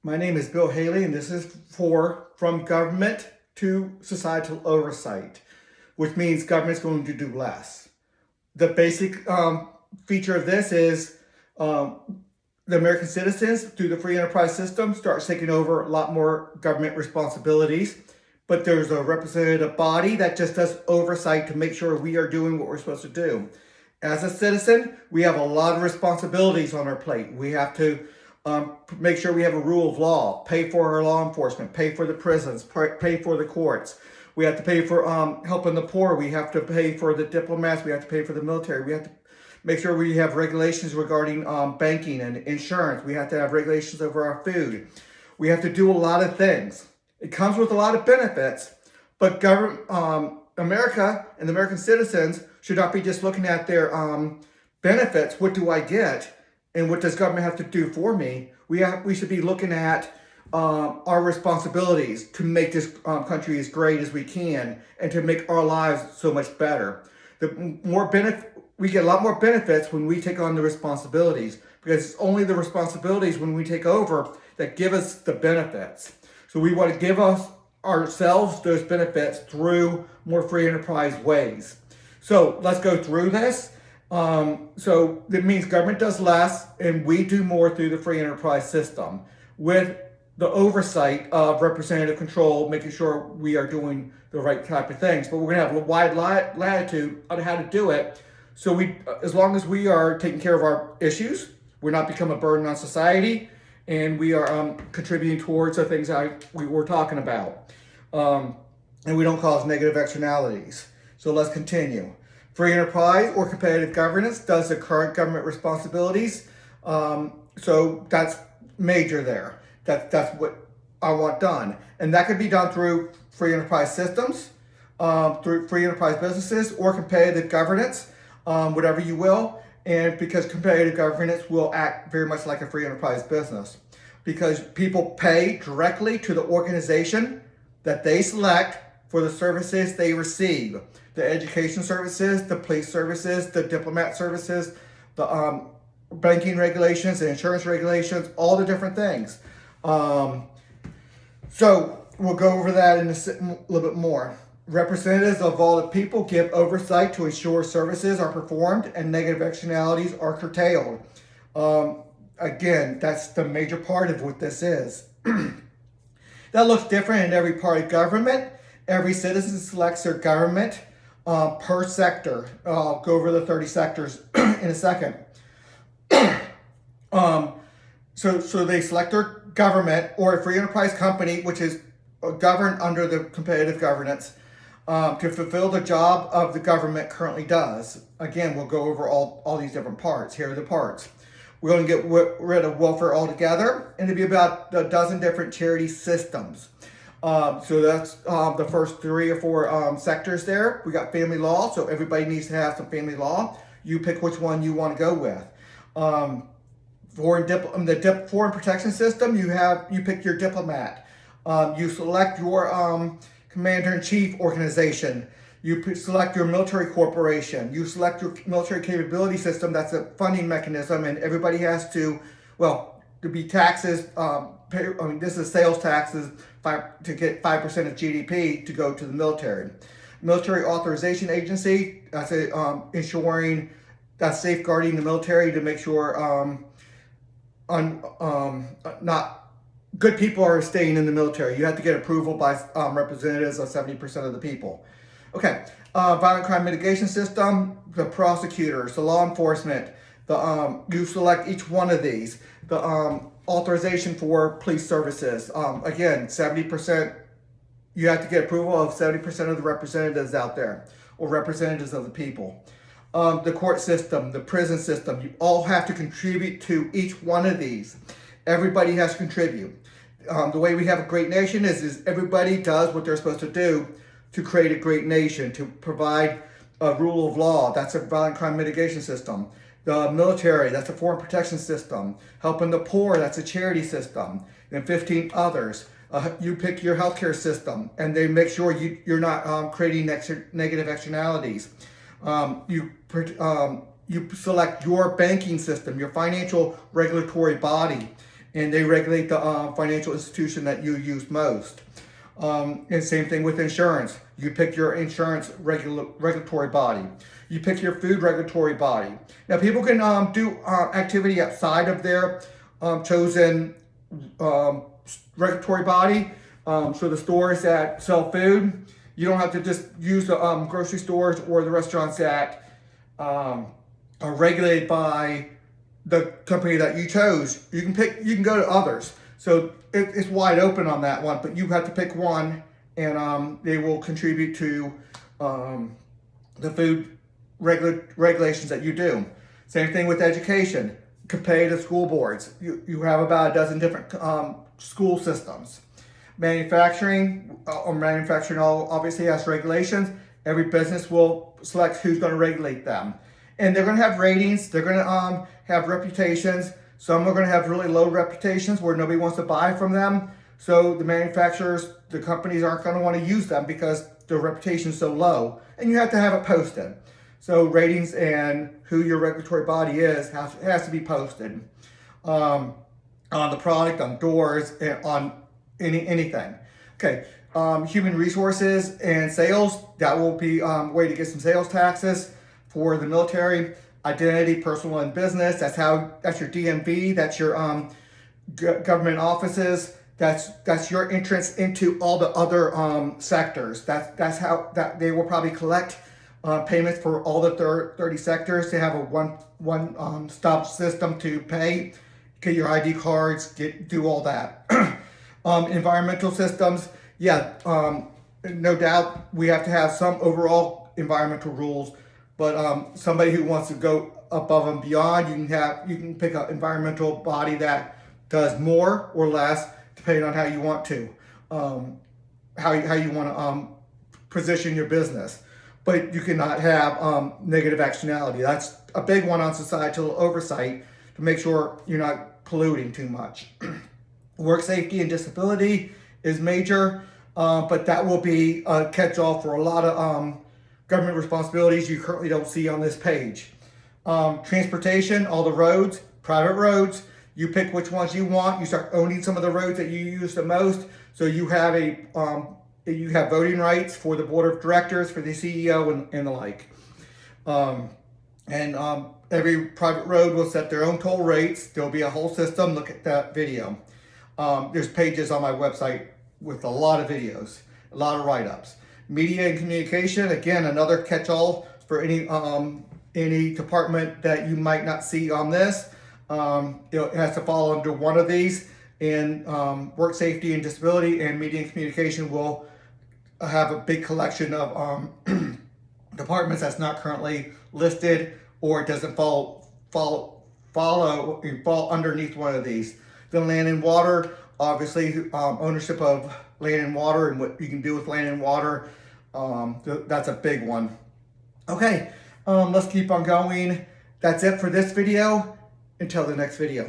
My name is Bill Haley, and this is for From Government to Societal Oversight, which means government's going to do less. The basic feature of this is the American citizens, through the free enterprise system, start taking over a lot more government responsibilities. But there's a representative body that just does oversight to make sure we are doing what we're supposed to do. As a citizen, we have a lot of responsibilities on our plate. We have to make sure we have a rule of law, pay for our law enforcement, pay for the prisons, pay for the courts. We have to pay for helping the poor. We have to pay for the diplomats. We have to pay for the military. We have to make sure we have regulations regarding banking and insurance. We have to have regulations over our food. We have to do a lot of things. It comes with a lot of benefits, but America and the American citizens should not be just looking at their benefits. What do I get? And what does government have to do for me? We should be looking at our responsibilities to make this country as great as we can and to make our lives so much better. We get a lot more benefits when we take on the responsibilities, because it's only the responsibilities when we take over that give us the benefits. So we want to give ourselves those benefits through more free enterprise ways. So let's go through this. So that means government does less and we do more through the free enterprise system with the oversight of representative control, making sure we are doing the right type of things. But we're going to have a wide latitude on how to do it. So as long as we are taking care of our issues, we're not become a burden on society, and we are contributing towards the things we were talking about. And we don't cause negative externalities. So let's continue. Free enterprise or competitive governance does the current government responsibilities. So that's major there. That's what I want done. And that could be done through free enterprise systems, through free enterprise businesses, or competitive governance, whatever you will. And because competitive governance will act very much like a free enterprise business, because people pay directly to the organization that they select for the services they receive. The education services, the police services, the diplomat services, the banking regulations, the insurance regulations, all the different things. So we'll go over that in a little bit more. Representatives of all the people give oversight to ensure services are performed and negative externalities are curtailed. Again, that's the major part of what this is. That looks different in every part of government. Every citizen selects their government per sector. I'll go over the 30 sectors in a second. So they select their government or a free enterprise company, which is governed under the competitive governance, to fulfill the job of the government currently does. Again, we'll go over all these different parts. Here are the parts. We're going to get rid of welfare altogether, and it'll be about a dozen different charity systems. So that's the first 3 or 4 sectors there. We got family law, so everybody needs to have some family law. You pick which one you want to go with. Foreign protection system, you pick your diplomat. You select your commander-in-chief organization. You select your military corporation. You select your military capability system. That's a funding mechanism, and everybody has to be taxes. This is sales taxes to get 5% of GDP to go to the military. Military Authorization Agency, that's ensuring, that's safeguarding the military to make sure not good people are staying in the military. You have to get approval by representatives of 70% of the people. Okay, violent crime mitigation system, the prosecutors, the law enforcement, you select each one of these. The authorization for police services, again, 70%, you have to get approval of 70% of the representatives out there, or representatives of the people. The court system, the prison system, you all have to contribute to each one of these. Everybody has to contribute. The way we have a great nation is everybody does what they're supposed to do to create a great nation, to provide a rule of law. That's a violent crime mitigation system. The military, that's a foreign protection system. Helping the poor, that's a charity system. And 15 others. You pick your healthcare system, and they make sure you're not creating negative externalities. You select your banking system, your financial regulatory body, and they regulate the financial institution that you use most. And same thing with insurance. You pick your insurance regulatory body. You pick your food regulatory body. Now, people can do activity outside of their chosen regulatory body. So the stores that sell food, you don't have to just use the grocery stores or the restaurants that are regulated by the company that you chose. You can go to others. So it's wide open on that one, but you have to pick one, and they will contribute to the food regulations that you do. Same thing with education. Compare to school boards. You have about a dozen different school systems. Manufacturing obviously has regulations. Every business will select who's going to regulate them. And they're going to have ratings. They're going to have reputations. Some are going to have really low reputations where nobody wants to buy from them. So the manufacturers, the companies aren't going to want to use them because their reputation is so low. And you have to have it posted. So ratings and who your regulatory body is has to be posted on the product, on doors, and on anything. Okay, human resources and sales, that will be a way to get some sales taxes for the military. Identity, personal and business, that's your DMV, that's your government offices, that's your entrance into all the other sectors. That's how they will probably collect payments for all the 30 sectors to have a one stop system to pay, get your ID cards, do all that. Environmental systems, no doubt we have to have some overall environmental rules, but somebody who wants to go above and beyond, you can pick an environmental body that does more or less depending on how you want to, how you want to position your business. But you cannot have negative externality. That's a big one on societal oversight to make sure you're not polluting too much. Work safety and disability is major, but that will be a catch-all for a lot of government responsibilities you currently don't see on this page. Transportation, all the roads, private roads, you pick which ones you want. You start owning some of the roads that you use the most. So you have voting rights for the board of directors, for the CEO, and the like. Every private road will set their own toll rates. There'll be a whole system. Look at that video. There's pages on my website with a lot of videos, a lot of write-ups. Media and communication, again, another catch-all for any department that you might not see on this. It has to fall under one of these, and work safety and disability and media and communication will have a big collection of departments that's not currently listed or doesn't fall underneath one of these. The land and water, obviously, ownership of land and water and what you can do with land and water, that's a big one. Okay, let's keep on going. That's it for this video. Until the next video.